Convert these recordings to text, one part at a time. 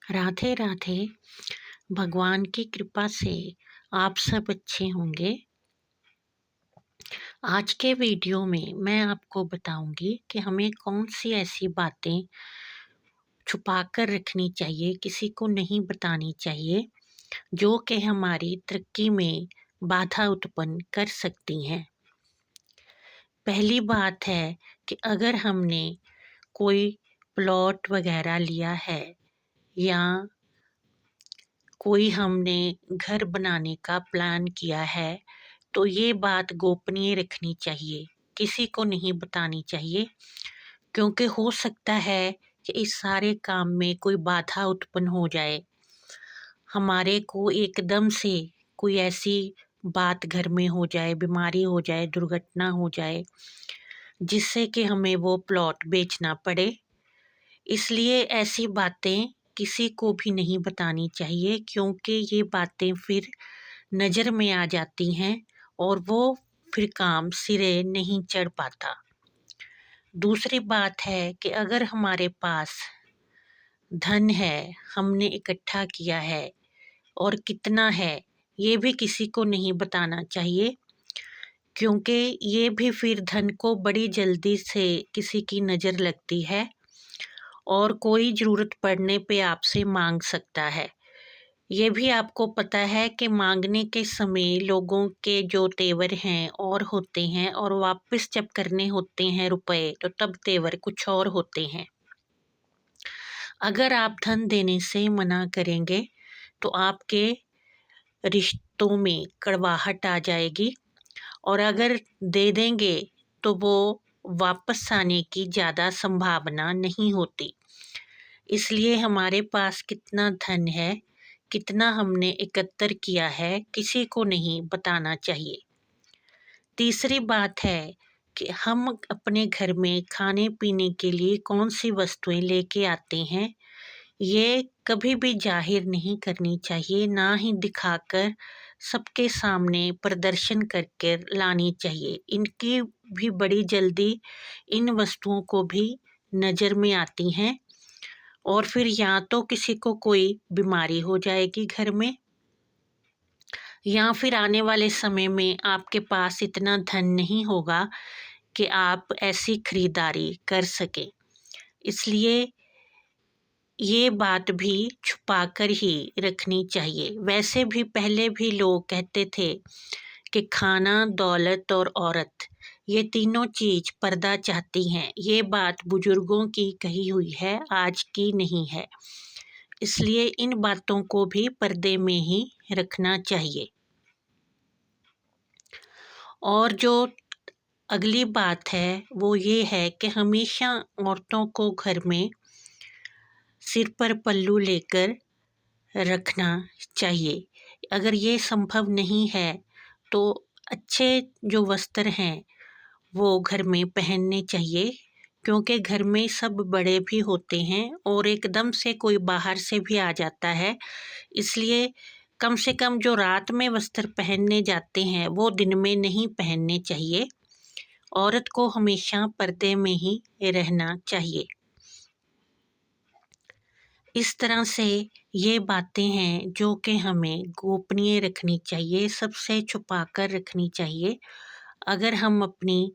राधे राधे। भगवान की कृपा से आप सब अच्छे होंगे। आज के वीडियो में मैं आपको बताऊंगी कि हमें कौन सी ऐसी बातें छुपा कर रखनी चाहिए, किसी को नहीं बतानी चाहिए, जो कि हमारी तरक्की में बाधा उत्पन्न कर सकती हैं। पहली बात है कि अगर हमने कोई प्लॉट वगैरह लिया है या कोई हमने घर बनाने का प्लान किया है, तो ये बात गोपनीय रखनी चाहिए, किसी को नहीं बतानी चाहिए, क्योंकि हो सकता है कि इस सारे काम में कोई बाधा उत्पन्न हो जाए। हमारे को एकदम से कोई ऐसी बात घर में हो जाए, बीमारी हो जाए, दुर्घटना हो जाए, जिससे कि हमें वो प्लॉट बेचना पड़े। इसलिए ऐसी बातें किसी को भी नहीं बतानी चाहिए, क्योंकि ये बातें फिर नज़र में आ जाती हैं और वो फिर काम सिरे नहीं चढ़ पाता। दूसरी बात है कि अगर हमारे पास धन है, हमने इकट्ठा किया है और कितना है, ये भी किसी को नहीं बताना चाहिए, क्योंकि ये भी फिर धन को बड़ी जल्दी से किसी की नज़र लगती है और कोई ज़रूरत पड़ने पे आपसे मांग सकता है। ये भी आपको पता है कि मांगने के समय लोगों के जो तेवर हैं और होते हैं, और वापस जब करने होते हैं रुपए, तो तब तेवर कुछ और होते हैं। अगर आप धन देने से मना करेंगे तो आपके रिश्तों में कड़वाहट आ जाएगी, और अगर दे देंगे तो वो वापस आने की ज़्यादा संभावना नहीं होती। इसलिए हमारे पास कितना धन है, कितना हमने एकत्र किया है, किसी को नहीं बताना चाहिए। तीसरी बात है कि हम अपने घर में खाने पीने के लिए कौन सी वस्तुएं लेके आते हैं, ये कभी भी जाहिर नहीं करनी चाहिए, ना ही दिखाकर सबके सामने प्रदर्शन करके लानी चाहिए। इनकी भी बड़ी जल्दी इन वस्तुओं को भी नज़र में आती हैं, और फिर या तो किसी को कोई बीमारी हो जाएगी घर में, या फिर आने वाले समय में आपके पास इतना धन नहीं होगा कि आप ऐसी खरीदारी कर सकें। इसलिए ये बात भी छुपा कर ही रखनी चाहिए। वैसे भी पहले भी लोग कहते थे कि खाना, दौलत और औरत, ये तीनों चीज़ पर्दा चाहती हैं। ये बात बुजुर्गों की कही हुई है, आज की नहीं है। इसलिए इन बातों को भी पर्दे में ही रखना चाहिए। और जो अगली बात है वो ये है कि हमेशा औरतों को घर में सिर पर पल्लू लेकर रखना चाहिए। अगर ये संभव नहीं है तो अच्छे जो वस्त्र हैं वो घर में पहनने चाहिए, क्योंकि घर में सब बड़े भी होते हैं और एकदम से कोई बाहर से भी आ जाता है। इसलिए कम से कम जो रात में वस्त्र पहनने जाते हैं वो दिन में नहीं पहनने चाहिए। औरत को हमेशा पर्दे में ही रहना चाहिए। इस तरह से ये बातें हैं जो कि हमें गोपनीय रखनी चाहिए, सबसे छुपा कर रखनी चाहिए। अगर हम अपनी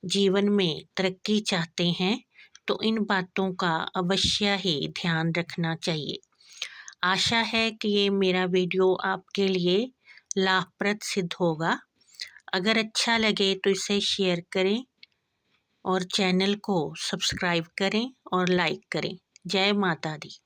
जीवन में तरक्की चाहते हैं तो इन बातों का अवश्य ही ध्यान रखना चाहिए। आशा है कि ये मेरा वीडियो आपके लिए लाभप्रद सिद्ध होगा। अगर अच्छा लगे तो इसे शेयर करें और चैनल को सब्सक्राइब करें और लाइक करें। जय माता दी।